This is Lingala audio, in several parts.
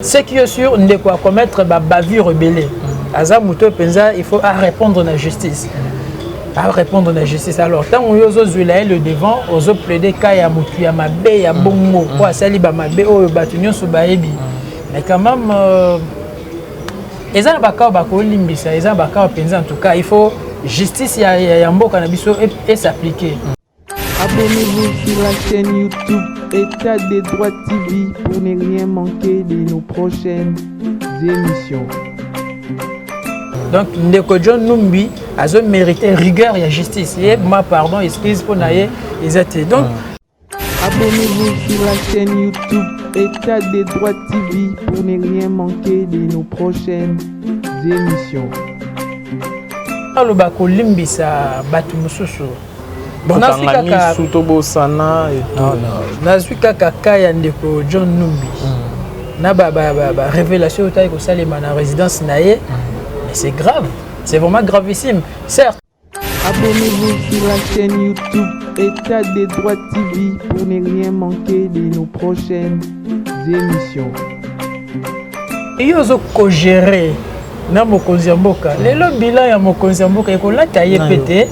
Ce qui est sûr, on ne doit commettre bavure rebelle. Aza Mouto Penza, il faut répondre à la justice. À répondre à la justice. Alors, tant qu'on a le devant, on a plaidé Kaya Moutou, Yamabe, Yabongo, quoi, Saliba Mabe, Batunion Soubaebi. Mais quand même, les gens qui limbisa, les gens qui en tout cas, il faut justice, il y a un beau cannabis et s'appliquer. Abonnez-vous sur la chaîne YouTube État des droits TV pour ne rien manquer de nos prochaines émissions. Donc, Ndeko John Numbi a mérité rigueur et justice. Et ma pardon, excuse pour naïe, ils étaient. Donc, abonnez-vous sur la chaîne YouTube État des droits TV pour ne rien manquer de nos prochaines émissions. Le bako limbisa batu mususu. Bon, Sutobosana et tout. Non, suis kaka ya Ndeko John Numbi. Na révélation au taille que ça les mana résidence naïe. Mais c'est grave, c'est vraiment gravissime, certes. Abonnez-vous sur la chaîne YouTube État des droits TV pour ne rien manquer de nos prochaines émissions. Et ils ont géré na mokonzi mboka. Les bilan ya mokonzi mboka et qu'on l'a taillé pété.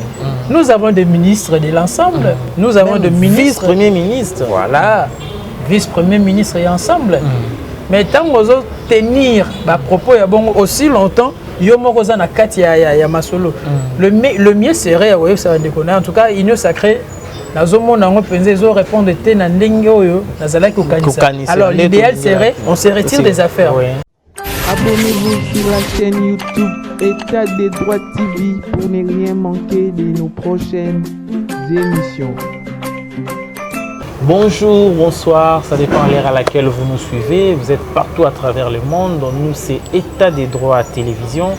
Nous avons des ministres de l'ensemble. Nous avons des ministres. Vice-premier ministre. Voilà, vice-premier ministre et ensemble. Mais tant qu'on tenir à propos ya bon aussi longtemps. Yomoroza na kati ya masolo. Le mieux serait ouais ça va déconner. En tout cas, il nous sacré nazomo nango penze zo répondre té na ndenge oyo nazala ko kanisa. Alors l'idéal serait on se retire des affaires. Oui. Abonnez-vous sur la chaîne YouTube État des droits TV pour ne rien manquer de nos prochaines émissions. Bonjour, bonsoir, ça dépend de l'heure à laquelle vous nous suivez. Vous êtes partout à travers le monde. Donc nous, c'est État des droits à télévision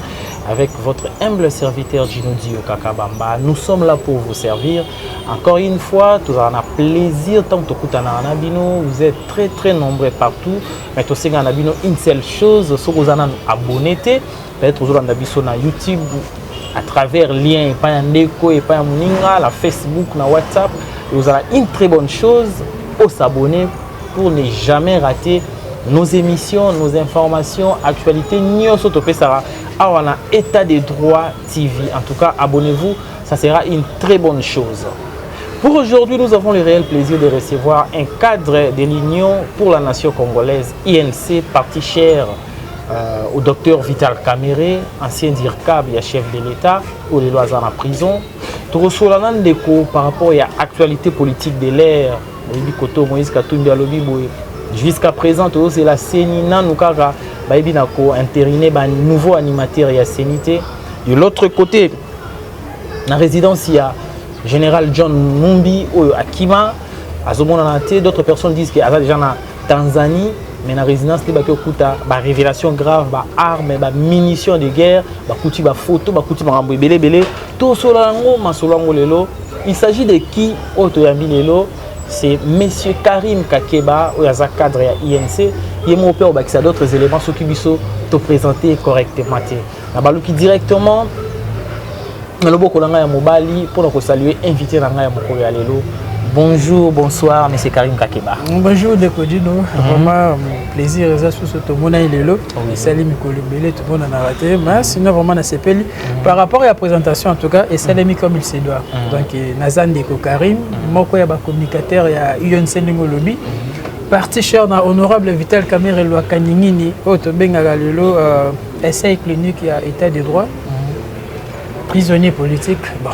avec votre humble serviteur Gino Dio Kakabamba. Nous sommes là pour vous servir. Encore une fois, tout un plaisir. Tant que vous êtes très très nombreux partout. Mais aussi, une seule chose, si vous êtes abonné, peut-être vous êtes sur YouTube à travers lien, pas un déco, et pas un moninga, la Facebook, la WhatsApp. Vous avez une très bonne chose, au s'abonner pour ne jamais rater nos émissions, nos informations, actualités. Nous on a État des droits TV. En tout cas, abonnez-vous, ça sera une très bonne chose. Pour aujourd'hui, nous avons le réel plaisir de recevoir un cadre de l'Union pour la nation congolaise, INC, parti cher au docteur Vital Kamerhe, ancien DIRCAB, chef de l'État, ou les lois en prison. Par rapport à l'actualité politique de l'ère, jusqu'à présent, c'est la Sénina Nukara, intériné un nouveau animateur et Sénité. De l'autre côté, la résidence, il y a Général John Numbi ou Akima, d'autres personnes disent qu'il y a déjà en Tanzanie. Mais la résidence, il y a des révélations graves, des armes, des munitions de guerre, des photos, des tout cela, il s'agit de qui c'est M. Karim Kakeba, qui est cadre à INC. Il y a d'autres éléments qui sont présentés correctement. Il directement, pour saluer, inviter bonjour, bonsoir, M. Karim Kakeba. Bonjour, Dekodino. Vraiment, plaisir. Tout le monde est là. Salut, Mikolo Belé, tout le monde a raté. Mais sinon, vraiment, on a par rapport à la présentation, en tout cas, et salut comme il se doit. Donc, Nazan Deko Karim, moi, il y a un communicateur, il y a UNC Lobby. Parti cher dans Honorable Vital Kamerhe Loi Kaningini, autre Bengagalelo, essai clinique, il y a état de droit. Prisonnier politique. Bon.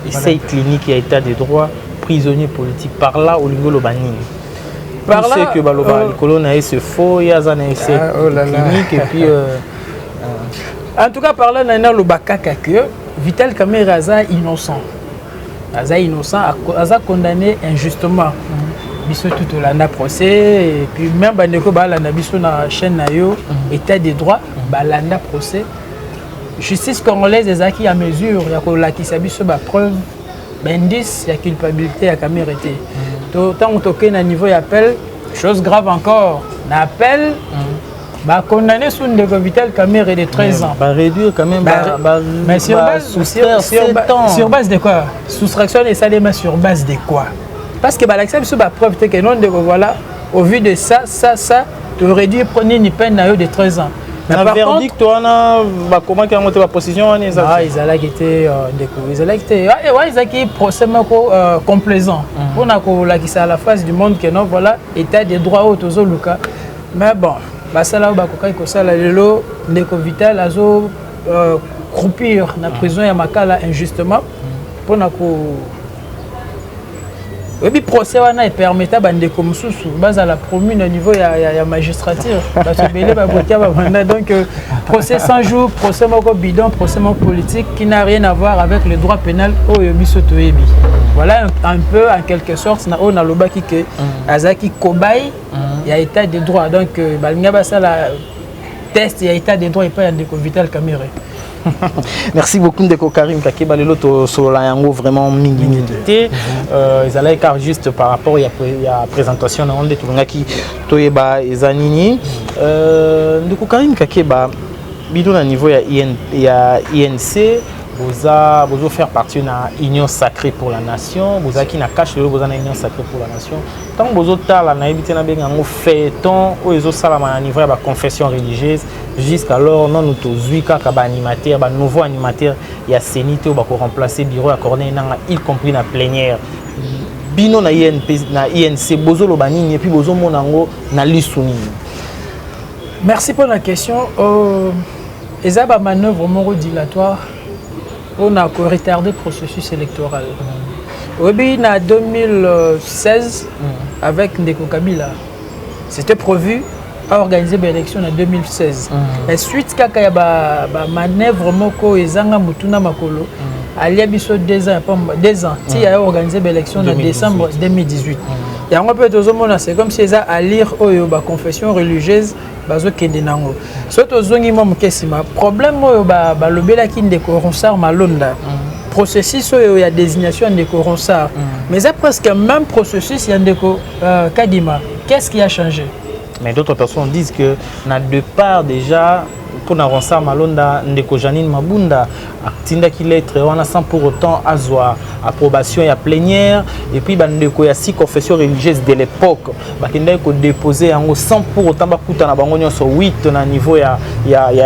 Essai clinique, il y a état de droit. Prisonnier politique par là au niveau de l'Obanini. Par là, que le colonne a ce faux, il y a un essai clinique et puis. En tout cas, par là, il y a le bakaka que Vital Kamerhe est innocent. Il est innocent, il est condamné injustement. Il y a tout le procès et puis même il y a la chaîne état des droits, il y a procès. Justice congolaise est acquis à mesure, il y a la preuve. Indice, il y a culpabilité à Kamerhe. Tant qu'on est à niveau d'appel, chose grave encore, l'appel, condamné sous une Vital Kamerhe de 13 ans. Réduire quand même, mais sur base de quoi? Soustraction et salima sur base de quoi? Parce que l'accès sur la preuve que non, voilà, au vu de ça, tu aurais dû prendre une peine de 13 ans. Mais par verdict, tu as comment tu as monté la position? Ils allaient quitter ils allaient procès complaisant. On a à la face du monde que non, voilà, état des droits au Tozo Luka. Mais bon, ça là, Ndeko Vital a croupir dans la prison ya Makala injustement. Pour le procès wana permettait bandeko mususu baza la promu au niveau ya magistrature donc procès 100 jours, procès moko bidon, procès politique qui n'a rien à voir avec le droit pénal au biso toyebi. Voilà un peu en quelque sorte on a lobaki que azaki kobay ya état de droit, donc balinga basa la test ya état de droit et pas Ndeko Vital Kamerhe. Merci beaucoup Ndeko Karim Kakeba lelo to solola yango vraiment mingi te ezala car juste par rapport ya présentation na onde tulungaki toyeba ezanini Ndeko Karim Kakeba bido na niveau ya INC vous faire partie de l'Union sacrée pour la nation, vous avez na cache le vous avez l'Union sacrée pour la nation. Tant que vous avez la naïveté na bien en feuilleton, ou ils ont ça la niveau de la confession religieuse, jusqu'alors non nous tous huit animateur, nouveau animateur, il y a sénité ou pour remplacer bureau à Corneille, y compris la plénière. Bino na INC bozo lo banini et puis bozo monango na lisuni. Merci pour la question. Ezaba manœuvre moro dilatoire. On a retardé le processus électoral. Oui, en 2016, avec Ndeko Kabila, c'était prévu à organiser l'élection en 2016. Et suite à la manœuvre Moko et Zanga Mutuna Makolo, il y a 2 ans, il a organisé l'élection en décembre 2018. Et on peut c'est comme si ils à lire la confession religieuse. Problème processus il y a désignation de Ronsard, mais c'est presque le même processus il y a Ndeko Kadima. Qu'est-ce qui a changé? Mais d'autres personnes disent que na deux parts déjà pour Ronsard Malonda Ndeko Janine Mabunda tinda qui lettre on sans pour autant avoir approbation et plénière et puis bandeko ya 6 confessions religieuses de l'époque bakenda ko déposer en sans pour autant bakuta na bango nyonso 8 na niveau ya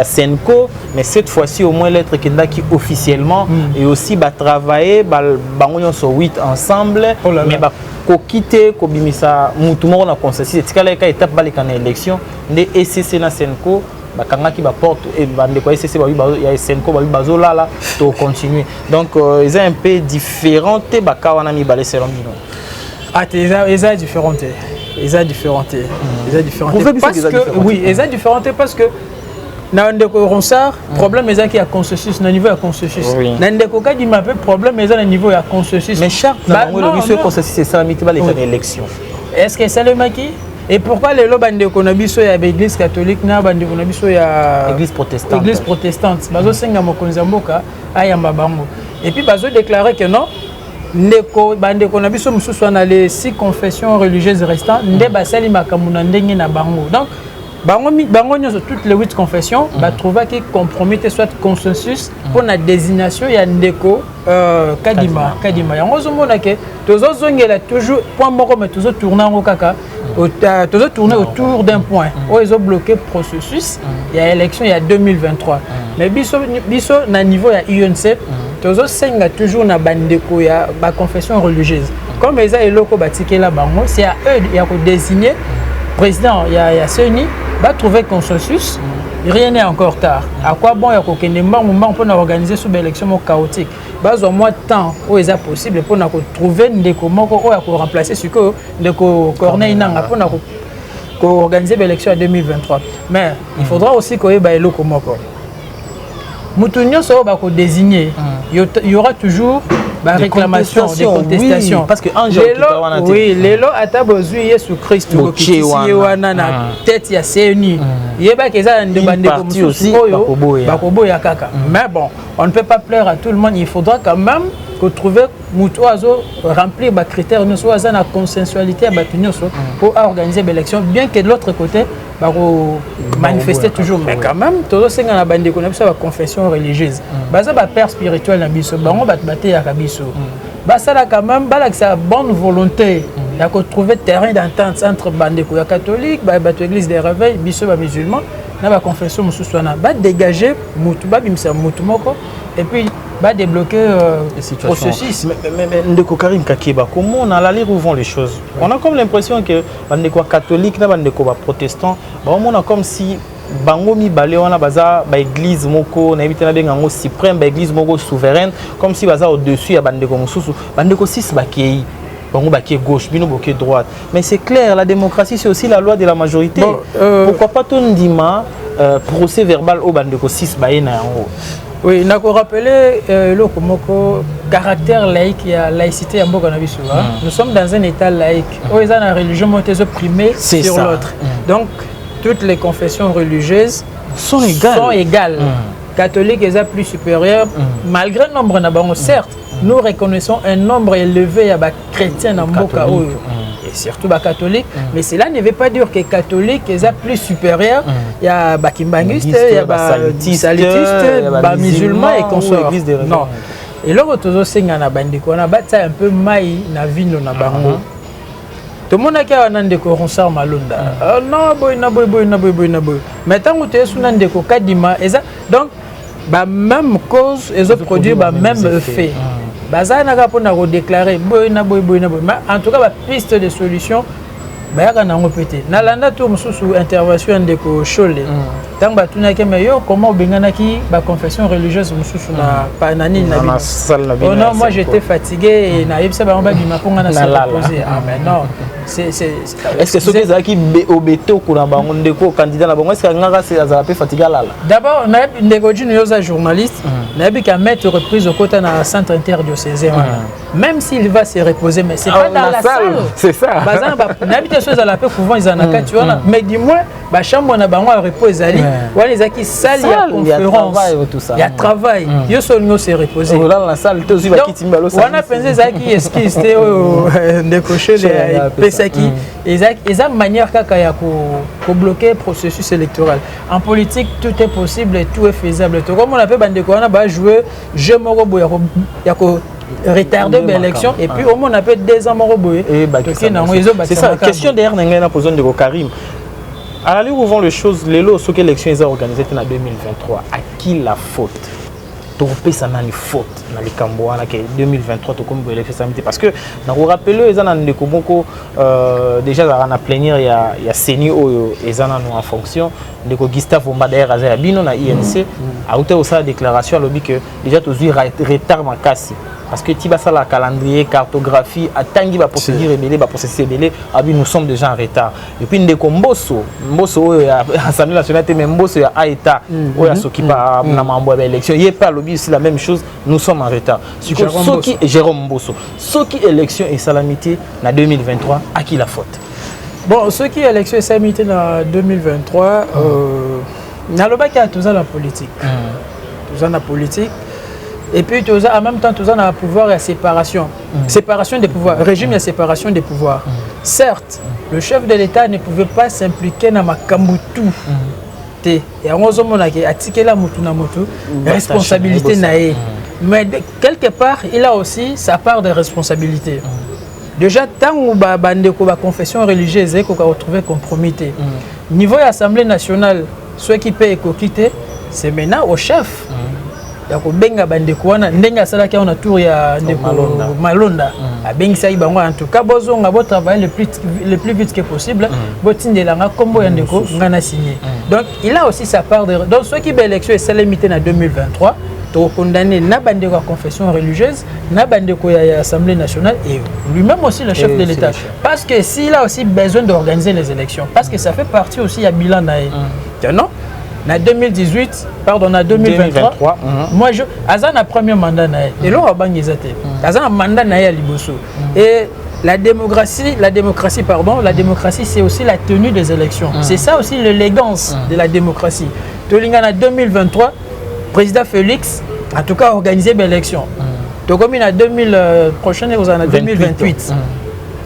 Senko, mais cette fois-ci au moins lettre kenda qui officiellement et aussi ba travailler bango nyonso 8 ensemble mais ba ko quitter ko bimisa mutu moko na consensus etikala ka étape balika na élection ndé ECC na Senko bakanga ki ba porte et bande ko ECC ba ya Senko ba bazola là to continuer donc ils sont un peu différents te baka wana mi balé selon bino ils sont différents parce que oui ils sont différents parce que na Ndeko Ronsard problème est qu'il y a consensus na niveau ya consensus na Ndeko Kadima problème est na niveau ya consensus mais charte na le consensus c'est ça miti ba l'élection est-ce que c'est le maki? Et pourquoi les lois bandeko na biso ya l'église catholique na bandeko na biso ya église protestante bazo senga mokonzi mboka ayamba bango et puis bazo déclarer que non ndeko bandeko na biso mususu na les 6 confessions religieuses restantes nde basali makambo na ndenge na bango donc bango nyoso toutes les 8 confessions ba trouver qui compromet soit consensus pour la désignation ya Ndeko Kadima yango zomona ke tozo zongela toujours point moko mais tozo tourner en kaka tozo tourner autour d'un point où ils ont bloqué processus il y a élection il y a 2023 mais biso na niveau ya UNC tozo senga toujours na bandeko ya ba confession religieuse comme eza eloko batikela bango c'est à eux ya ko désigner président il y a CENI va trouver consensus, rien n'est encore tard. À quoi bon il y a un moment pour organiser sous l'élection chaotique. Bas au moins de temps où il est possible pour trouver des comment pour remplacer ce que de Corneille n'a pour organiser l'élection en 2023. Mais il faudra aussi qu'il y ait le comment Moutounio sera désigné. Il y aura toujours des réclamations, des contestations. Oui, parce que oui, les lois à table Jésus Christ qui na tête ya CENI. Il y a pas que ça de bande aussi bakoboya kaka. Mais bon, on ne peut pas plaire à tout le monde. Il faudra quand même que trouver Moutoazo remplir les critères nous soit la consensualité pour organiser l'élection, bien que de l'autre côté manifester toujours mais quand même tout ça la bande qu'on a la confession religieuse baza ba père spirituel na biso bango bat baté ya kabiso ça là quand même ça bonne volonté il y a trouver terrain d'entente entre bandeko ya catholique l'église des réveils biso ba musulmans na ba confession mususwana ba dégager mutu ba bimisa mutu moko et puis ba débloquer le processus. Mais ndeko Karim Kakeba, comment on a la lire où vont les choses? On a comme l'impression que bandeko catholique na bandeko protestant, on a comme si bango mi balé wana baza ba église moko na ebitana benga ngo suprême ba église moko souveraine comme si baza au-dessus ya bandeko mususu bandeko 6 bakei bango baké gauche bino boké droite mais c'est clair la démocratie c'est aussi la loi de la majorité. Bon, pourquoi pas ton ndima procès verbal au bandeko 6 baena yango? Oui, il faut rappeler le caractère laïque et la laïcité. Nous sommes dans un état laïque où ils ont la religion opprimée sur l'autre. Donc, toutes les confessions religieuses sont égales. Catholiques sont plus supérieurs, malgré le nombre de certes, nous reconnaissons un nombre élevé de chrétiens dans Mboka et surtout les catholiques, mais cela ne veut pas dire que les catholiques sont plus supérieurs. Il y a des kimbangistes, il y a des salitistes, des musulmans et consorts. Non. Et là, on a un peu maï na vino na bango. Tout le monde a un déco ronsard malunda. Non, boy. Mais tant que tu es sous un déco kadima, donc, même cause, les autres produits, même fait. Baza n'a pas déclaré boy. En tout cas, la piste de solution, Nalanda tout sous intervention de Cholé. Tant que comment Benganaki, la confession religieuse, pas nani. Non, moi j'étais fatigué et naïf, ça va du mapon à poser. Ah, mais non. Est-ce que ceux qui ont été au candidat, est-ce que c'est fatigué là? D'abord, on a des journalistes, on a qu'à mettre reprise au côté dans le centre interdiocésain. Même s'il va se reposer, mais c'est pas dans la salle. C'est ça. Choses à la paix souvent ils en ont quatre mais dis-moi bah chambre on a bango à repos ezali wala ezaki salle ya conférence il y a travail yo solo se reposer là la salle to ziba kitimba lo on a pensé ezaki esquisse de cocher les pesaki eza manière kaka ya ko bloquer processus électoral en politique tout est possible et tout est faisable to comme on appelle bandeko on a ba jouer jeu moko boya ko retarder l'élection et puis au moins on a fait 2 ans c'est ça question derrière n'a posé de Karim à la où vont les choses les lots ce que l'élection est organisée en 2023 à qui la faute topé ça n'a ni faute dans les Cambois que 2023 tout comme l'élection parce que na vous rappelez ils en ont beaucoup déjà dans la plénière il y a Seni ils en ont en fonction de Gustave Mbadaer à Bino na INC a hauteur aussi la déclaration lobby que déjà tous retard ma casse parce que tu vas ça la calendrier cartographie attangi va procédure rebelle va processus rebelle abi nous sommes déjà en retard et puis ndeko mboso assemblée nationale même mboso ya aita oya sokipa na mambo ya élection il pas lobby c'est la même chose nous sommes en retard ce qui Jérôme Mboso ce qui élection et salamité na 2023 à qui la faute? Bon, ce qui est élection et salamité en 2023 na loba ki a tout ça la politique tout ça la politique. Et puis en même temps, tout a pouvoir et séparation. Séparation des pouvoirs, régime et séparation des pouvoirs. Certes, le chef de l'État ne pouvait pas s'impliquer dans ma kambutu. Et on a dit la responsabilité naïe. Mais quelque part, il a aussi sa part de responsabilité. Déjà, tant où la confession religieuse est retrouvée compromittée. Niveau de l'Assemblée nationale, ceux qui paient quitter, c'est maintenant au chef. Yako benga bandeko wana ndenga salaki on a tour ya ndeko Malonda abengisa ibango en tout cas bozonga bo travailler le plus vite que possible botindela nga kombo ya ndeko ngana signé donc il a aussi sa part de donc ceux qui élection est salamité en 2023 to condamné na bandeko à confession religieuse na bandeko ya Assemblée nationale et lui-même aussi le chef de l'État parce que s'il a aussi besoin d'organiser les élections parce que ça fait partie aussi à bilan naé non. En 2018, pardon, en 2023, moi, Azan a premier mandat, et là, on a été. Azan a mandat à Liboso. Et la démocratie, c'est aussi la tenue des élections. C'est ça aussi l'élégance de la démocratie. En 2023, président Félix, en tout cas, a organisé l'élection. Donc, comme il a 2000 prochaine, vous en avez 2028.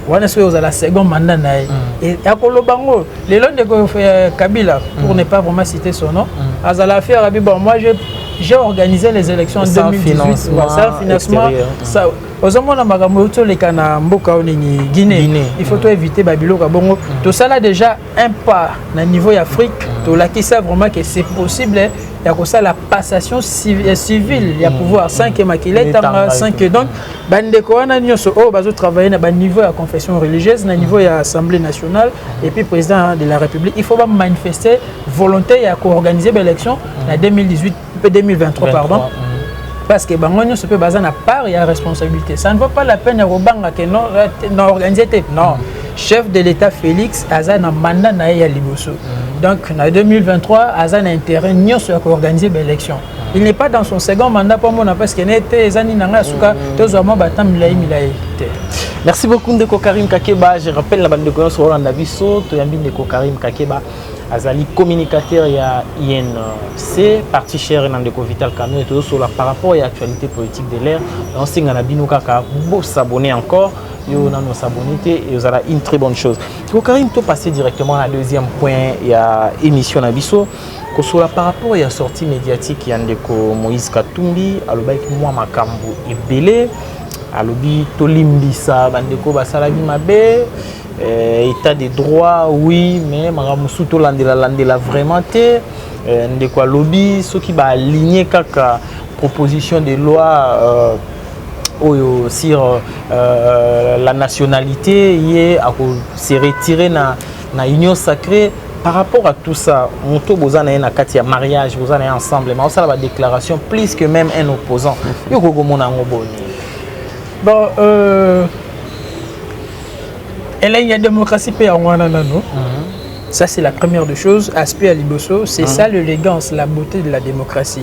On est à la seconde mandat. Et à Kolobango, les lois de Kabila, pour ne pas vraiment citer son nom, moi j'ai organisé les élections en 2018. Sans financement, ozomona makambo toleka na mboka onini Guinée. Il faut éviter babiloko bongo. Tout ça là déjà un pas na niveau Afrique. To laki ça vraiment que c'est possible. Il y a ça la passation civile, il y a pouvoir 5 maquillettes, 5 donc bandeko wana nyonso o bazo travailler na ba niveau ya confession religieuse, na niveau ya assemblée nationale et puis président de la République. Il faut pas manifester volonté ya co-organiser l'élection en 2018 2023 pardon. Parce que bango nyonso peut baza na part ya responsabilité. Ça ne vaut pas la peine ya robanga que non organiser non. Chef de l'État Félix aza na mandat na ya liboso. Donc en 2023 aza na intérêt nyonso ya organiser l'élection. Il n'est pas dans son second mandat pour moi parce que n'était ezani nanga suka tozwa batam milai. Merci beaucoup Ndeko Karim Kakeba. Je rappelle la bande de connaissances sur Rolanda Bisso, Toyambi Ndeko Karim Kakeba. Azali communicateur ya INC, parti cher Ndeko Vital Kamyo et tout sur par rapport à l'actualité politique de l'ère. On signe à Nabino Kaka, beau s'abonner encore. Yo na nos s'abonner et vous avez une très bonne chose. Ndeko Karim, to passer directement à la deuxième point, il y a émission Nabiso. Sur par rapport à la sortie médiatique, il y a Ndeko Moïse Katumbi, alobaki moi makambo ebele, alobi tolimbisa bandeko basalabi mabe. État des droits, oui, mais Maramusu to landela vraiment te. Ndeko lobby, ceux qui va aligner kaka proposition de loi sur la nationalité, y a se retirer na union sacrée. Par rapport à tout ça, on a besoin d'un mariage, vous en ensemble, mais on a la déclaration plus que même un opposant. Bon, et là, il y a démocratie paix en Wananano. Ça, c'est la première des choses. Aspect à Liboso, c'est ça l'élégance, la beauté de la démocratie.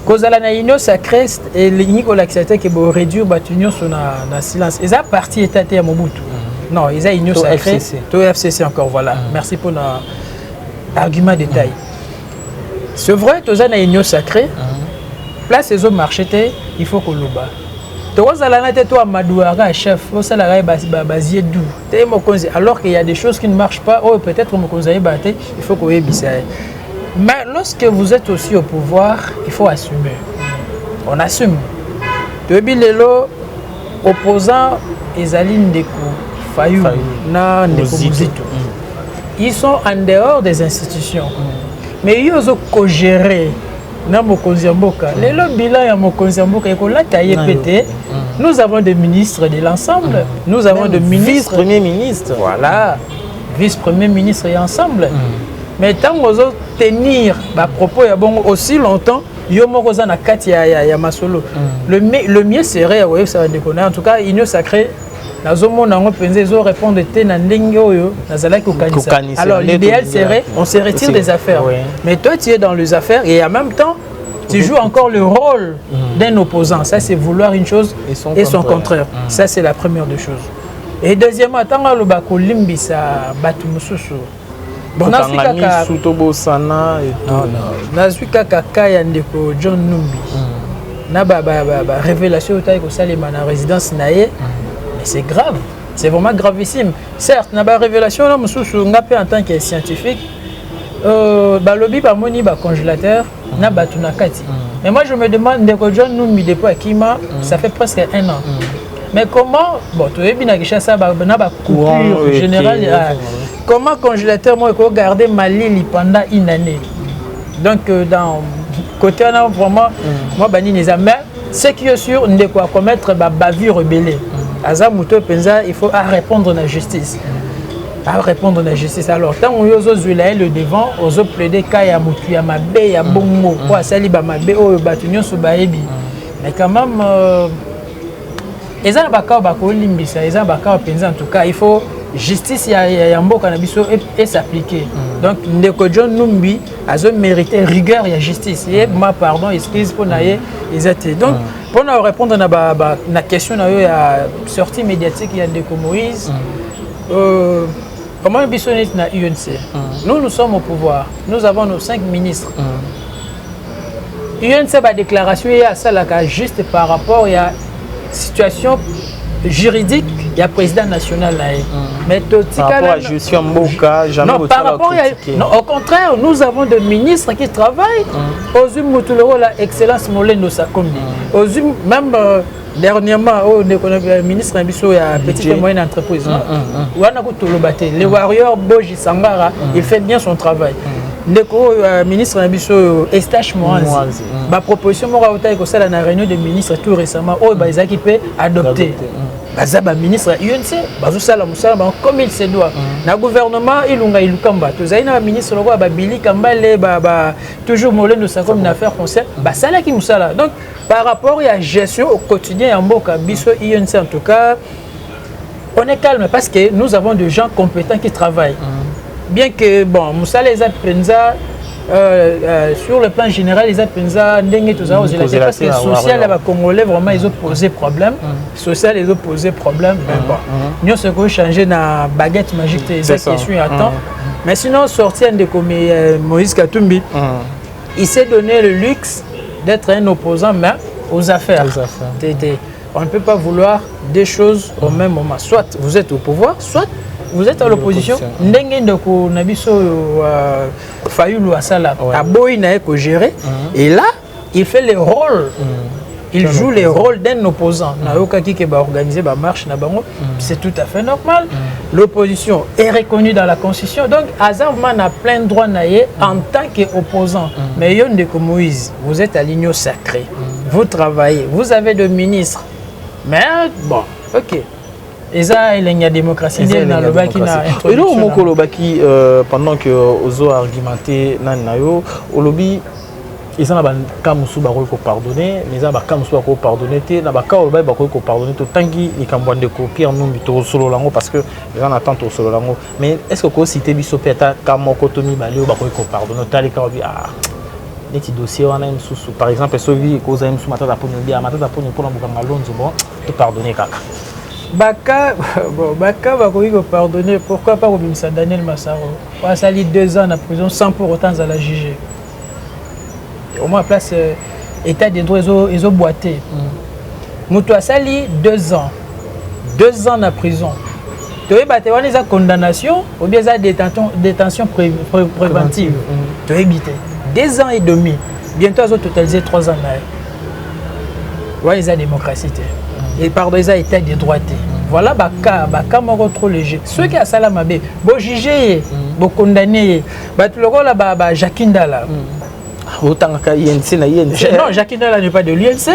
Cause à la union sacrée, et l'unique accepté que pour réduire l'union sur le silence. Et ça, parti étaté à Mobutu. Non, ils ont union sacrée. Tout FCC encore, voilà. Merci pour l'argument détail. C'est vrai, tout ça, une union sacrée. Place les autres marchés, il faut qu'on le bat. Alors qu'il y a des choses qui ne marchent pas, peut-être il faut qu'on ait bissé. Mais lorsque vous êtes aussi au pouvoir, il faut assumer. On assume. Depuis l'élo, opposants, Ezaline Ndeko Fayou, Ndeko Muzito, ils sont en dehors des institutions. Mais ils ont co-géré. Le bilan ya Mokonzi Mboka nous avons des ministres de l'ensemble, nous avons des ministres, vice-premier ministre, voilà, vice-premier ministre et ensemble. Mais tant qu'on veut tenir ma propos aussi longtemps, yomokoza na kati ya masolo. Le mieux serait, ouais, ça va déconner. En tout cas, union sacrée. Répondre alors l'idéal serait on se retire des affaires, mais toi tu es dans les affaires et en même temps tu joues encore le rôle d'un opposant. Ça c'est vouloir une chose et son contraire. Ça c'est la première des choses. Et deuxièmement, tant que le bako limbisa batu mususu bon nazwi kaka kaya ndeko John Numbi na ba révélation taille ko salema na résidence naie. Mais c'est grave, c'est vraiment gravissime. Certes, na ba révélation là mususu ngapé en tant que scientifique ba lobby ba moni ba congélateur na batu na kati. Mais moi je me demande ndeko John Numbi depuis Akima, ça fait presque 1 an. Mais comment bon tu es bien na kisha ça ba na ba coupure générale comment congélateur moi ko garder Mali pendant 1 année. Donc dans côté on a vraiment moi bani les amis ce qui est sûr ndeko a commettre ba bavure rebelle. Azamuto penza il faut répondre à la justice. À répondre à la justice. Alors tant on yozo zuela le devant, ozo plaider kaya mutu ya mabe ya bongo kwa sali ba mabe o batunyo so baebi. Mais quand même ezana bakao bako limbisa, ezana bakao penza en tout cas, il faut justice ya mboka na biso et s'appliquer. Donc ndeko John Numbi azo mériter rigueur et justice. Et ma pardon, excuse pour naie ezate. Donc pour nous répondre à la question de la sortie médiatique il y a Ndeko Moïse, comment nous sommes dans l'UNC? Nous sommes au pouvoir, nous avons nos 5 ministres. L'UNC a déclaration il y a ça là juste par rapport à la situation juridique il y a président national là. Mais par rapport à gestion Mboka, jamais non, par rapport non, au contraire, nous avons des ministres qui travaillent. Aux Moutulero, la excellence Molendo Sakombi. Aux même dernièrement, le ministre Ambiso, il y a petite et moyenne entreprise. Les Warriors, Boji Sangara, il fait bien son travail. Le ministre Ambiso, Estache Moanzi, ma proposition, moi, c'est la réunion des ministres tout récemment, ils ont peut adopter. Bazaba ministre UNC, bazusala musala comme il se doit. Na gouvernement ilunga ilukamba. Tozaina ministre loko ba Billy Kambale ba toujours Molendo ça comme une affaire française. Ba sala ki musala. Donc par rapport à la gestion au quotidien en Mboka biso UNC en tout cas on est calme parce que nous avons des gens compétents qui travaillent. Bien que bon musala les penza sur le plan général, les Apenza, parce que social, les Congolais, vraiment, ils ont posé problème. Social, ils ont posé problème. Mais bon, nous avons changé dans baguette magique, c'est ça qui suit à temps. Mais sinon, sortir de comme Moïse Katumbi, il s'est donné le luxe d'être un opposant, mais aux affaires. On ne peut pas vouloir des choses au même moment. Soit vous êtes au pouvoir, soit vous êtes à l'opposition. Fayulu Asala a Boïna gérer et là il fait les rôles. Il joue les rôles d'un opposant. Naoka qui va organiser ma marche c'est tout à fait normal. L'opposition est reconnue dans la constitution. Donc Azarman a plein de droits en tant qu'opposant. Mais Yondeko Moïse, vous êtes à l'union sacrée. Vous travaillez, vous avez de ministres. Mais bon, ok. Et ça, il y a démocratie. Il y a et là, pendant que Ozo a argumenté, au lobby, ils ont kamusu ba ko pardonner, mais ça ba kamusu ba ko pardonner té na ba ka ba ko pardonner to tangi ni kambande ko Pierre Numbi to solo lango parce que les gens attendent au solo lango. Mais est-ce que ko cité biso peta kamoko to mi balé ba ko pardonner tali ka bi ah les dossiers on a une sous par exemple celui ko za une sous matata pour nous bien matata pour nous pour na lonzo bon te pardonner kaka. Baka va pardonner. Pourquoi pas Robinson Daniel Massaro? On a sali 2 ans en prison sans pour autant à la juger. Au moins place état des droits ils ont boité. Moutou a sali 2 ans. 2 ans en prison. Tu as une condamnation ou bien une détention préventive. Tu as évité 2 ans et demi. Bientôt ils ont totalisé 3 ans. Ouais, ils ont démocratie. Et pardon, ils ont été des droits. Voilà, baka moko trop léger. Ceux qui a salamabé, bon juger, bon condamner, tout le rôle là, Jacquindala. Autant qu'à INC, non, Jacquindala n'est pas de l'INC.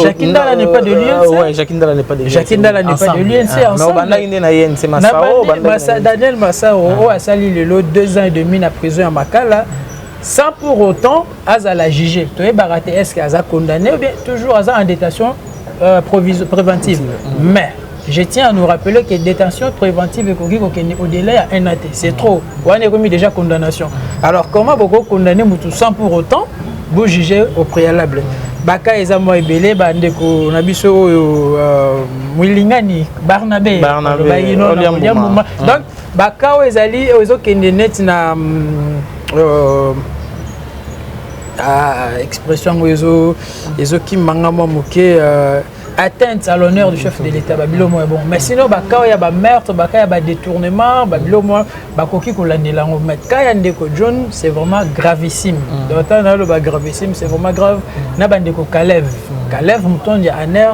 Jacquindala n'est pas de l'INC. Oui, Jacquindala n'est pas de l'INC. Jacquindala n'est pas de l'INC. Daniel Massaro a sali le lot 2 ans et demi en prison à Makala. Sans pour autant, Aza la juger. Tu es baraté, est-ce qu'il a condamné ou bien toujours Aza en détention préventive. Mais je tiens à nous rappeler que détention préventive est au-delà à 1 an. C'est trop. On a commis déjà condamnation. Alors comment vous condamner sans pour autant vous juger au préalable? Baka ezamo ebele bandeko nabiso Mwilingani Barnabé. Donc Baka ezali ezokende net na expression ezo ki mangamo moke atteinte à l'honneur du chef de l'État babilo moi bon mais sinon baka ya ba meurtre baka ya ba détournement babilo moi bakoki ko landela ngo met kaya ndeko John c'est vraiment gravissime d'autant na le ba gravissime c'est vraiment grave na bandeko Kalev mutondi ya aner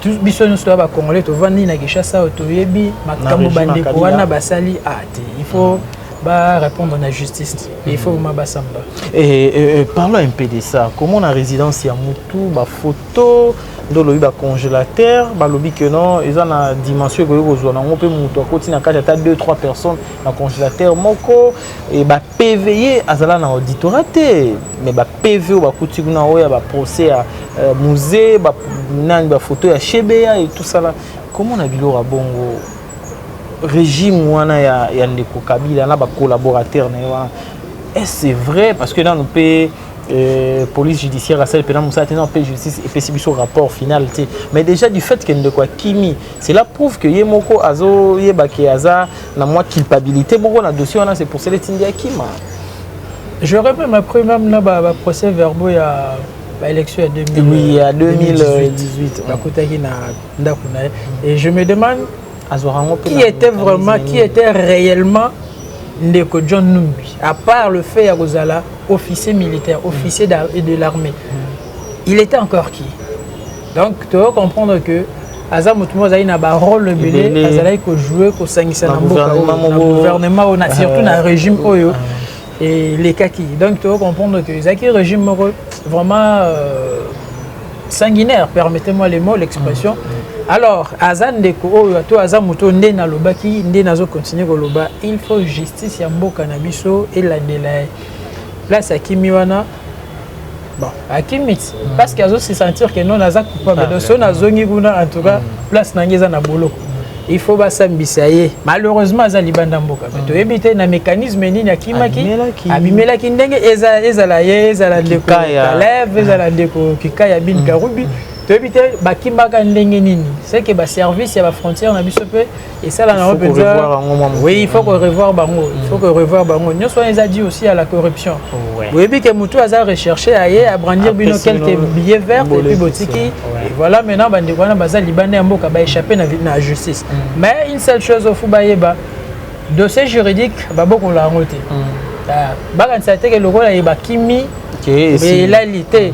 tous biso nous ba congolais to vandi na Kinshasa to yebi makambo bandeko wana basali ate il faut répondre à la justice. Il faut m'abasamba. Et parlons un peu de ça. Comment la résidence y a Moutou, ma photo, dans le congélateur, lobby que non, ils ont la dimension que vous avez. On peut Moutou, continuer à 2-3 personnes dans le congélateur, moko et PVE à Zala dans auditorat. Mais PVE ou couture na oya procès à musée, nan photo à Chebea et tout ça là. Comment on a vu le Bongo? Régime wana ya ndeko Kabila na ba collaborateur na wana est c'est vrai parce que dans nos pays police judiciaire à celle pendant Moussa tenant pays justice et puis sur rapport final mais déjà du fait que ndeko Kimi cela prouve que yemoko azo yebaki aza na moi culpabilité moko na dossier wana c'est pour cela tindia Kima je rappelle ma première même na procès verbaux ya élection à 2018 et je me demande qui était réellement Ndeko John Numbi, à part le fait à Rosala, officier militaire, officier de l'armée. Il était encore qui? Donc, tu dois comprendre que Aza Moutoumou a un rôle de belé, Azala ko jouer ko sangisa na gouvernement, surtout dans le régime Oyo et les kaki. Donc, tu dois comprendre que Zaki régime vraiment sanguinaire, permettez-moi les mots, l'expression. Alors, Azan Ndeko Oyo, toi Aza Moutou Ndé na loba ki Ndé nazo continuer ko loba, il faut justice ya mboka na biso et la délai. Place à Kimiwana. Bon, à Kimit, parce qu'il y a se sentir que non, Nazak coupable. Donc, si on a zongi en tout cas, place Nangeza na bolo. Il faut pas s'ambisayer. Malheureusement, Azali Bandamboka. Tu évites un mécanisme ni na Kimaki, Abimela Kindenge, Ezala Ndeko Kalev, Ezala Ndeko Kikaya Bin Karubi. Tu évites Bakimaka Ndenge Nini. C'est que le service, il y a la frontière, on a bisopé. Et ça, là, on peut dire. Oui, il faut qu'on revoie Bango. Il faut qu'on revoie Bango. Nous sommes dit aussi à la corruption. Oui, puis que Moutou a recherché à brandir quelques billets verts et puis Botiki. Et voilà, maintenant, Bandekwana Baza Libanais Mboka va échapper à la justice. Mais une seule chose au Foubaïeba, dossier juridique, Baboko l'a noté. Bagan, ça a été que le rôle est Kimi et l'alité.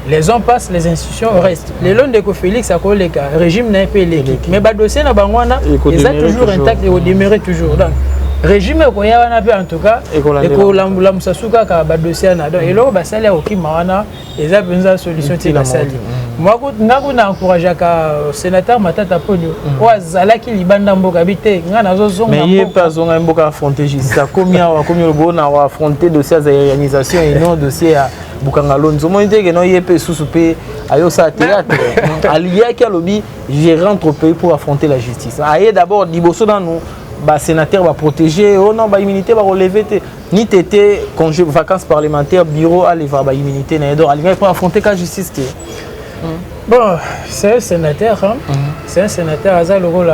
Les hommes passent, les institutions restent. Les lois de Félix, le régime n'a pas l'équipe. Mais le dossier n'a pas toujours intact et au demeuré toujours. Donc, régime en tout cas, et que l'amsasuka ka dossier na donc et là ba sala okimana eza benza solution tika sali. Moi ngakuna encourager ka sénateur Matata Ponyo ko azala ki libanda mboka bité ngana zozonga mboka. Mais il pas zonga mboka affronter juste combien le bon na affronter dossier za organisation et non dossier à Bukangalonzo mo ndenge no yepé sousupé ayo sa théâtre alia ki alobi gérant trop pays pour affronter la justice. Aye d'abord liboso dans nous bah sénateur va protéger oh non bah immunité va relever ni tété congé vacances parlementaires bureau aller voir bah immunité n'aidor aller pour affronter la justice bon c'est un sénateur hein? C'est un sénateur à le rôle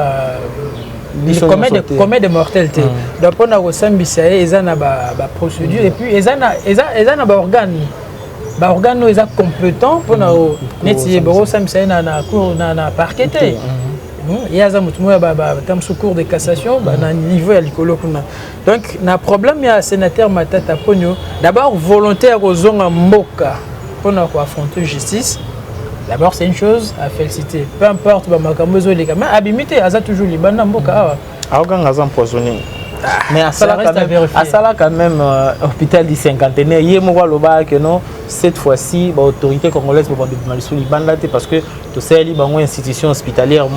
commet de mortalité donc on a ressemblé ils ont ba procédure et puis ils ont ba organe ils sont compétents pour nous nettoyer bureau ça na cour na parquet. Il y a un secours de cassation, à niveau de l'école. Donc, le problème, il y a un sénateur Matata Ponyo. D'abord, volontaire aux zones en Mboka pour affronter la justice. D'abord, c'est une chose à féliciter. Peu importe, les gamins, abimité, il y a toujours les bandes en Mboka. Empoisonné. Mais à ça, quand même, hôpital du cinquantenaire, il y a que non, cette fois-ci, l'autorité congolaise va demander sur les bandes parce que tu sais, il y a une institution hospitalière,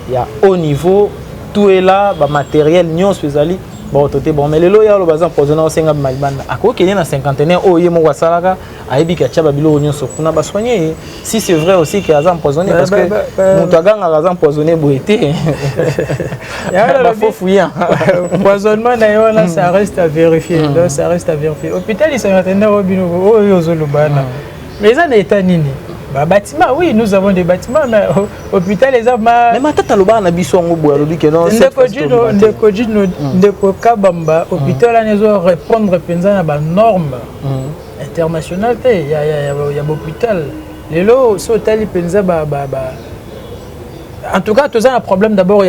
il y a haut niveau, tout est là, matériel, non spécial. Bon, mais les loyaux, le bazar empoisonné au Sénégal, à quoi qu'il y a un cinquantenaire, oh, il y a mon salaka, à Ebika Tchababilo, on a soigné. Si c'est vrai aussi qu'il y a un empoisonné, parce que Moutagang a un empoisonné, Bouété. Il faut fouiller. Empoisonnement, d'ailleurs, ça reste à vérifier. Ça reste à vérifier. Hôpital, il cinquantenaire, oh, Yozolubana. Mais ça n'est pas nini. Bâtiment, oui, nous avons des bâtiments, mais hôpital, les hommes. Mais maintenant, le bar n'a pas de que non. Ndeko Kabamba, hôpital, ils doivent répondre à des normes internationales. Il y a l'hôpital. Les lots, c'est hôtel, en tout cas, tout ça, un problème. D'abord, il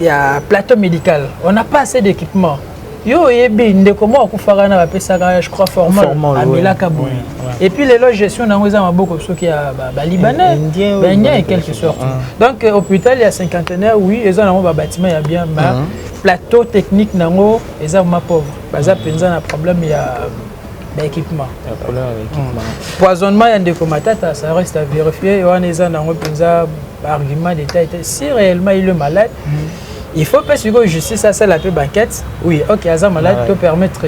y a plateau médical. On n'a pas assez d'équipement. Yo comment je crois formal à Milakaboui. Et puis les loges gestion dans les beaucoup ceux qui a libanais, indien et quelque sorte. Donc hôpital il y a cinquantenaire oui, ils ont un bâtiment il y a bien plateau technique nango ils ont ma pauvre. Parce que un problème il y a d'équipement. Poisonnement il y a des comatata, ça reste à vérifier. On est dans un argument détail si réellement il est malade. Il faut pas que justice ça c'est la paix banquette. Oui, OK, Azam malade peut permettre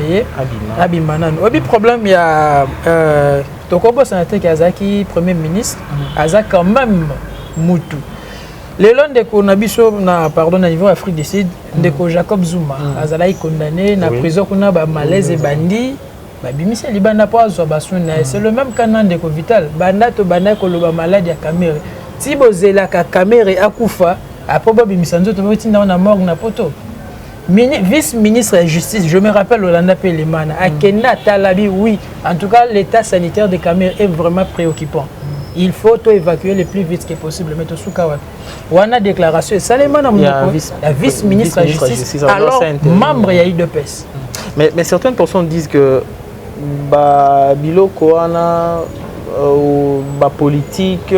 Abimanan. Au problème il y a Tokobo sénateur Kazaki premier ministre, Azak quand même Moutou. Les lois de Konabiso na pardon à niveau Afrique du Sud, de Jacob Zuma, Azalaï condamné na prison kuna ba malaise et bandi, ba bimisi libanda pas so basuna, c'est le même canon de Vital. Banda to banda ko lo ba malade ya caméra. Si bozela ka caméra akufa après, na mort na poto. Vice-ministre de la Justice, je me rappelle Olanda Pelemana, à Kenya Talabi, oui. En tout cas, l'état sanitaire des caméras est vraiment préoccupant. il faut évacuer le plus vite que possible. Mais tout souka wana déclaration Salema na vice-ministre de la justice alors membre ya IDPS. Mais certaines personnes disent que biloko wana politique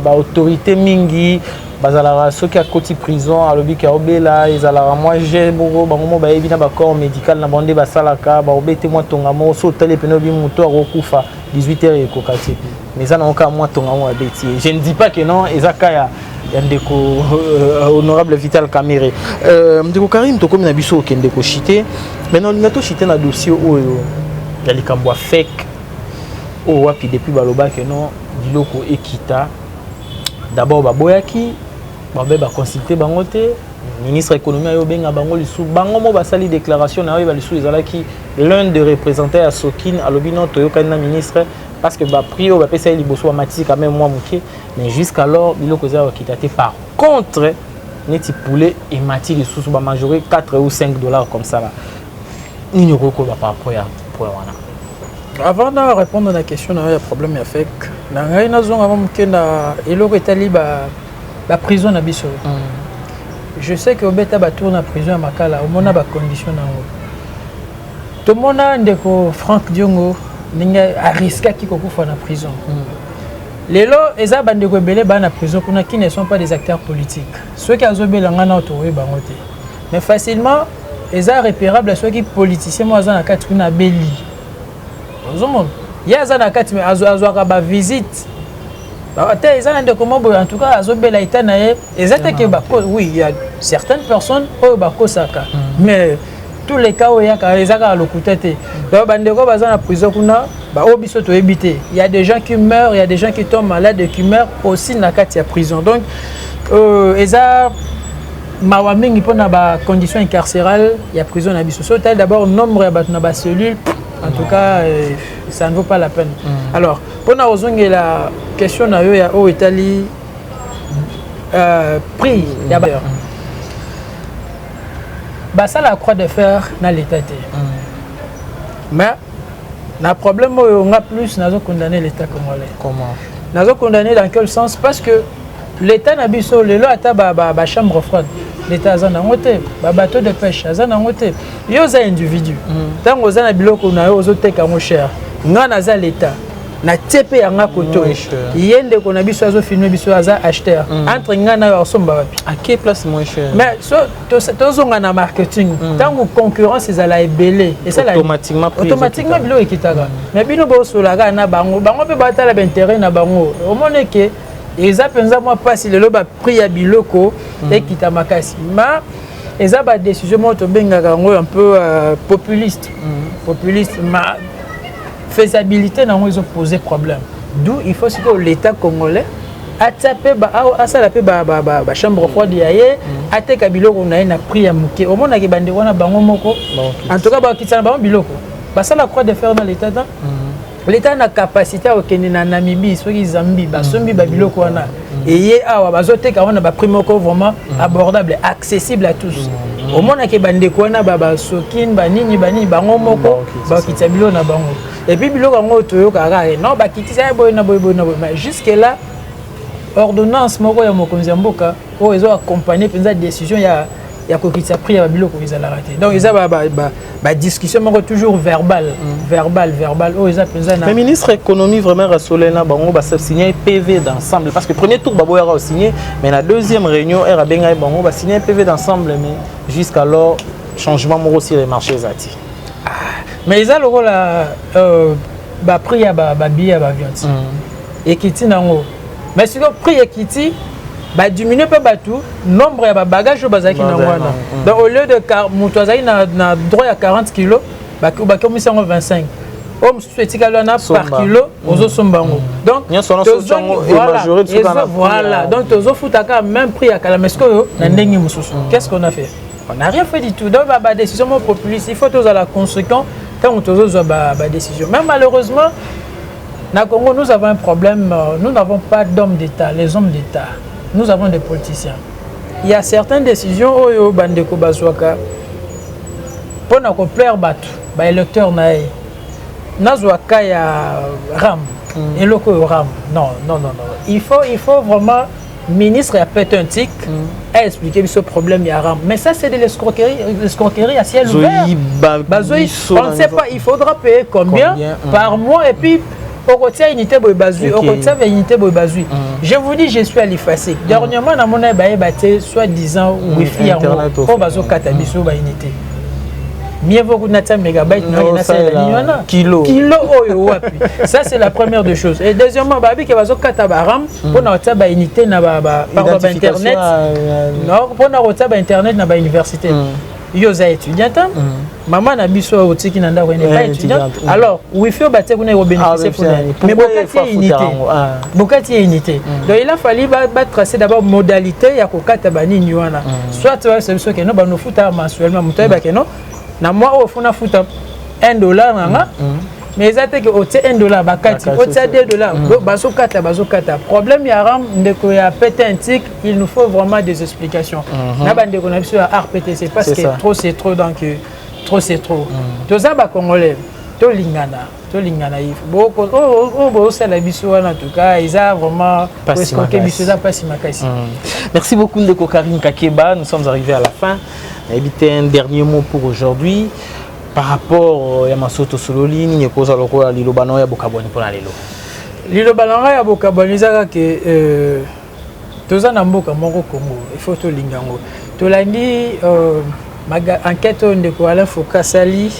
autorité mingi bazala soki akoti prison alobi ka obela ezala moi j'ai beaucoup bango ba ebina ba corps médical na bande basalaka ba obete moi tongamo so tele peno bi moto akokufa 18h ekokati mais ça na ka moi tongamo abeti. Je ne dis pas que non ezaka ya ndeko honorable Vital Kamerhe ndeko Karim to komi na biso okende ko chiter maintenant lingato chiter na dossier oyo ya likambo fake o wapi depuis baloba que non biloko ekita d'abord baboyaki babe ba consulter bango te ministre économie ayo benga bango lisu bango mo basali déclaration na yo lisu ezalaki l'un des représentants à Sokin alobino toyokana ministre parce que ba prio ba pesa liboso amati quand même moi muke mais jusqu'alors biloko za okitate par contre neti poulet et mati lisu ba majoré 4 ou 5 dollars comme ça là ni roko ba par rapport à wana. Avant de répondre à la question, il y a un problème avec la prison. Je sais que Obeta tourne la prison à Makala, au moins des conditions. Tout le monde a Franck Diongo a risqué qu'il soit en prison. Les lots, ils ont été en prison qui ne sont pas des acteurs politiques. Ceux qui ont été en prison, mais facilement, ils sont repérables à ceux qui sont politiciens, moi, ils ont été il y a des cas mais azoaka visite en tout cas azobela itana oui il y a certaines personnes au bakosaka mais tous les cas où il y a ezaka lokutete donc bandeko bazana prison kuna ba obiso to ebité il y a des gens qui meurent il y a des gens qui tombent malades et qui meurent aussi na kati ya prison donc eza mawa mingi pona ba conditions incarcérales il y a prison na biso so d'abord nombre ya batu na ba cellule. En tout cas, ça ne vaut pas la peine. Alors, pour nous, la question au Italie, prix, ça la croix de fer dans l'État. Mais, le problème, on a plus, nous avons condamné l'État congolais. Comment? Nous avons condamné dans quel sens? Parce que l'État n'a pas de chambre froide. L'État a un bateau de pêche, il y a un individu. Tant que vous avez un biloko, vous avez un cher. Nous avons l'État. Na tepe yanga koto yende ko na biso azo filmer biso aza acheteur entre ngana ya somba wapi à quelle place moins cher mais so to zonga na marketing tant que concurrence ezala ebele et ça automatiquement bilo ekitaka mais bino bo solaka na bango pe batala intérêt na bango au monde que eza penza moi passe le loba prix ya biloko ekita makasi ma eza ba décision mo to bengaka ngo un peu populiste ma faisabilité n'a pas posé problème. D'où il faut que l'État congolais a tapé la chambre froide a été kabilo qu'on a pris à mouké. Au moins, on a bango moko. En tout cas, il y a un biloko. Ça la croix de faire dans l'État. L'État a la capacité à Kenya, Namibie, Zambie, Basombi, Babiloko. Et il y a un prix vraiment abordable, accessible à tous. Au moins, il y a des gens qui Sokin, Banini, Bango Moko, Bakitabilo na bango. Et puis, il y a des gens qui jusque là, ordonnance, ils ont accompagné la décision. Il y a des pris à Biloko, ils ont raté. Donc, ils ont des discussions toujours verbales. Le ministre de l'économie vraiment rassolé a signé un PV d'ensemble. Parce que le premier tour, il a signé, mais la deuxième réunion, il a signé un PV d'ensemble. Mais jusqu'alors, changement aussi les marchés. Mais ils ont le prix à billet à l'avion. Et qui tient en haut. Mais si le prix est qui diminuer pas tout nombre de bagages au bazaki na wana. Donc au lieu de mutwazaki na droit à 40 kg, ba comme 25. Homme souhaitika là par kilo ozo sombango. Donc voilà. Donc tozo futaka même prix à Kalamesko na ndengi mususu. Qu'est-ce qu'on a fait? On n'a rien fait du tout. Donc ba décision populiste, il faut tous à la construction tant on tozo ba décision. Mais malheureusement na Congo nous avons un problème, nous n'avons pas d'hommes d'État, les hommes d'État. Nous avons des politiciens. Il y a certaines décisions où bandeko bazwaka pour na plaire batu ba électeur nae nazwaka ya ram eloko yo ram non il faut vraiment ministre a pété un tic a expliqué ce problème il y a ram mais ça c'est de l'escroquerie à ciel ouvert on ne sait pas il faudra payer combien par mois et puis unité boy bazui je vous dis je suis à l'IFASIC dernièrement na mona baté soi-disant wifi ya ko bazo kata biso ba unité mieux vaut qu'on ait un mégabyte kilo oyo wapi ça c'est la première des choses et deuxièmement babi ke bazo kata ba ram pour na ta ba unité na ba internet non pour na ta ba internet na ba université yo za étudiante maman na biso otiki na ndako n'est pas étudiante alors wifi baté kuna ko bénéficier pour mais bokati unité donc il a fallu tracer d'abord modalité ya ko kata ba nini wana soit c'est ce que no ba no futa mensuellement mutoy ba ke no na moi au fond futa $1 nanga mais ça que au $1 bakati au $2 bazokata problème ya ram ndeko ya pété un tic il nous faut vraiment des explications na bande ko na biso à RPTC parce que c'est trop donc trop c'est trop to za ba congolais to lingana beaucoup ça la biso en tout cas ils a vraiment parce que biso ça pas si makasi. Merci beaucoup Ndeko Karim Kakeba, nous sommes arrivés à la fin. Éviter un dernier mot pour aujourd'hui par rapport à Masoto Sololi ni cause lokola lilobano ya bokaboni pona lelo. Lilobano ya bokaboni zaka que toza na mboka moko Congo, il faut to lingango. To landi enquête Ndeko Alain Foucault Sali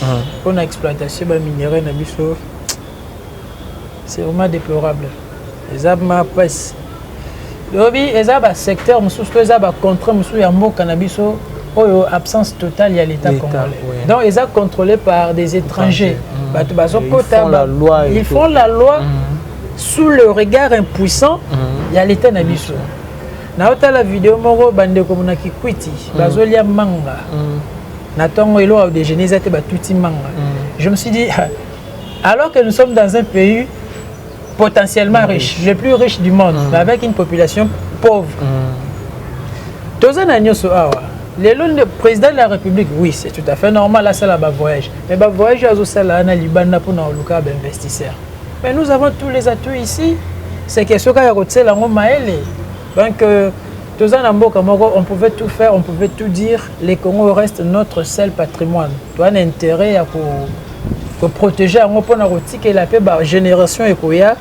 pour l'exploitation ba minerai na biso. C'est vraiment déplorable. Les abma presse. Lobi ezaba secteur mususu to ezaba contrat mususu ya mboka na biso. Absence totale, il y a l'État congolais. Oui. Donc, ils sont contrôlés par des étrangers. Ils font la loi sous le regard impuissant. Il y a l'État Nabiso. Dans la vidéo, je me suis dit, alors que nous sommes dans un pays potentiellement riche, le plus riche du monde, mais avec une population pauvre. Le président de la République, oui, c'est tout à fait normal, là, c'est là voyage. Mais le voyage, c'est là, on a Liban pour nos investisseurs. Mais nous avons tous les atouts ici. C'est question qu'il y a côté là, on donc, on pouvait tout faire, on pouvait tout dire. Les Congos restent notre seul patrimoine. Tu as un intérêt à pour protéger on peut et la paix génération et koya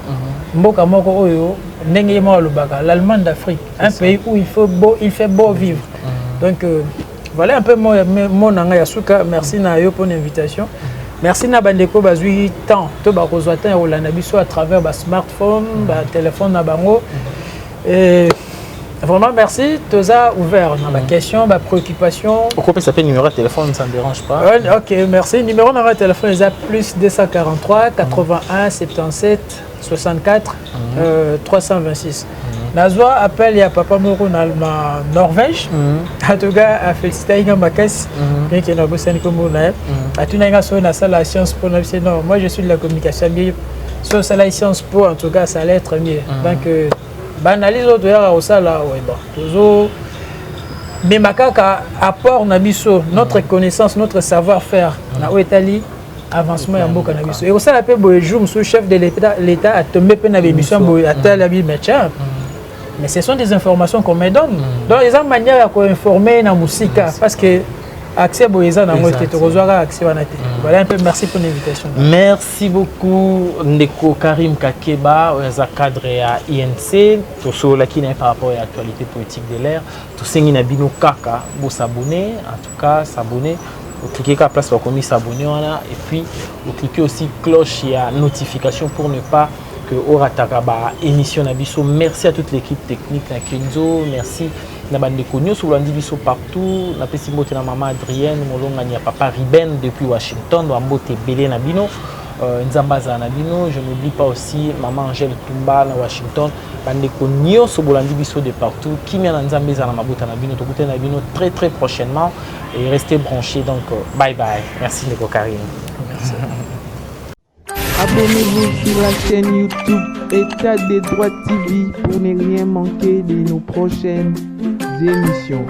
mboka moko oyo ndenge mo lobaka l'Allemagne d'Afrique, un pays où il fait beau vivre. Donc voilà un peu mon nanga yasuka, merci na yo pour l'invitation. Merci na bandeko bazui temps to ba kozwa temps olanda biso à travers ba smartphone, ba téléphone na bango. Et vraiment merci, tu as ouvert ma question, ma préoccupation. Pourquoi ça s'appelle numéro de téléphone, ça ne dérange pas? Ok, merci. Numéro de téléphone, c'est plus 243 81 77 64 326. Nazwa appelle il y a papa Moro na Norvège. En tout cas, à féliciter Makas, bien qu'il y ait un bossé comme vous. À tout le monde, na salle la science pour nous. Non, moi je suis de la communication. Sur la science pour, en tout cas, ça allait être mieux. Donc banalise autre au sala ouais bon toujours mais makaka apport na biso notre connaissance notre savoir-faire na Italie avancement ya mboka na biso et au sala pe boye jour sous chef de l'état a tombé pe na émission boye atal abi métier mais ce sont des informations qu'on me donne donc ils ont manière à informer na musika parce que accès boyeza na moi te rejoindra accès wana te voilà un peu merci pour l'invitation. Merci beaucoup Ndeko Karim Kakeba za cadre à INC to so la qui par rapport à l'actualité politique de l'ère to sengi na bino kaka bo s'abonner en tout cas s'abonner vous cliquez à la place pour commis s'abonner voilà et puis vous cliquez aussi cloche il y a notification pour ne pas que orataka ba émission na biso. Merci à toute l'équipe technique na Kenzo, merci na bande connu sur l'andi biso partout na pesi mbote na maman Adrienne molonga nya papa Riben depuis Washington do mbote belé na bino nzambaza na bino. Je n'oublie pas aussi maman Angèle Tumba na Washington bande connu sur l'andi biso de partout qui mia na nzambeza na mabota na bino to goûter na bino très très prochainement et restez branchés donc bye bye. Merci Ndeko Karim. Merci. Abonnez-vous sur la chaîne YouTube État des droits TV pour ne rien manquer de nos prochaines émissions.